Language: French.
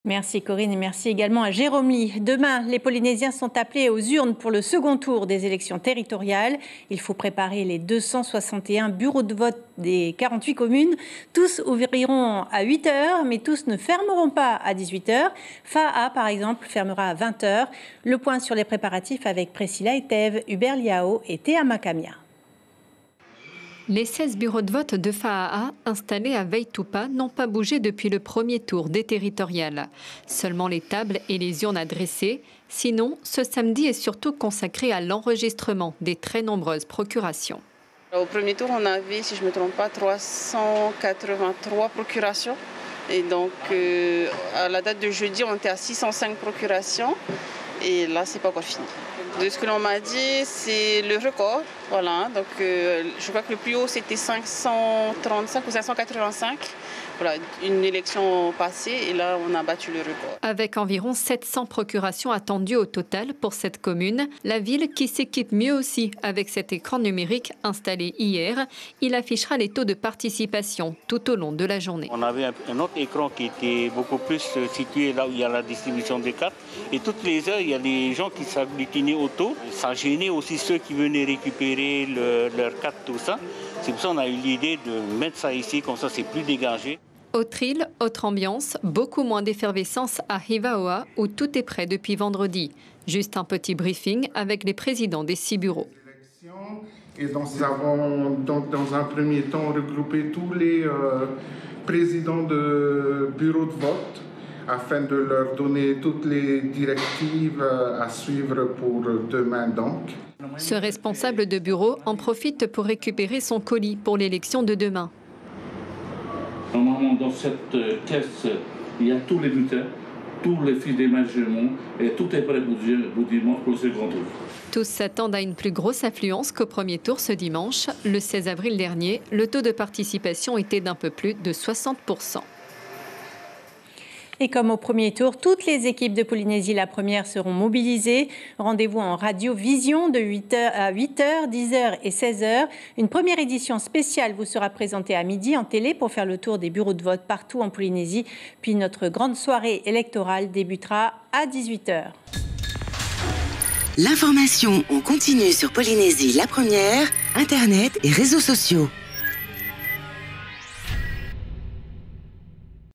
Merci Corinne et merci également à Jérôme Lee. Demain, les Polynésiens sont appelés aux urnes pour le second tour des élections territoriales. Il faut préparer les 261 bureaux de vote des 48 communes. Tous ouvriront à 8 h, mais tous ne fermeront pas à 18 h. Fa'a, par exemple, fermera à 20 h. Le point sur les préparatifs avec Priscilla Etev, Hubert Liao et Théa Makamia. Les 16 bureaux de vote de Fa'a installés à Veitupa n'ont pas bougé depuis le premier tour des territoriales. Seulement les tables et les urnes adressées. Sinon, ce samedi est surtout consacré à l'enregistrement des très nombreuses procurations. Au premier tour, on avait, si je ne me trompe pas, 383 procurations. Et donc, à la date de jeudi, on était à 605 procurations. Et là, c'est pas encore fini. De ce que l'on m'a dit, c'est le record. Voilà, donc je crois que le plus haut, c'était 535 ou 585. Voilà, une élection passée et là, on a battu le record. Avec environ 700 procurations attendues au total pour cette commune, la ville qui s'équipe mieux aussi avec cet écran numérique installé hier, il affichera les taux de participation tout au long de la journée. On avait un autre écran qui était beaucoup plus situé là où il y a la distribution des cartes. Et toutes les heures, il y a des gens qui s'agglutinaient autour. Ça gênait aussi ceux qui venaient récupérer leurs cartes, tout ça. C'est pour ça qu'on a eu l'idée de mettre ça ici, comme ça c'est plus dégagé. Autre île, autre ambiance, beaucoup moins d'effervescence à Hivaoa où tout est prêt depuis vendredi. Juste un petit briefing avec les présidents des 6 bureaux. Et donc, nous avons dans un premier temps regroupé tous les présidents de bureaux de vote afin de leur donner toutes les directives à suivre pour demain donc. Ce responsable de bureau en profite pour récupérer son colis pour l'élection de demain. Normalement, dans cette caisse, il y a tous les bulletins, tous les fiches d'émargement et tout est prêt pour dimanche pour le second tour. Tous s'attendent à une plus grosse affluence qu'au premier tour ce dimanche. Le 16 avril dernier, le taux de participation était d'un peu plus de 60%. Et comme au premier tour, toutes les équipes de Polynésie la première seront mobilisées. Rendez-vous en radio-vision de 8 h à 8 h, 10 h et 16 h. Une première édition spéciale vous sera présentée à midi en télé pour faire le tour des bureaux de vote partout en Polynésie. Puis notre grande soirée électorale débutera à 18 h. L'information en continu sur Polynésie la première, Internet et réseaux sociaux.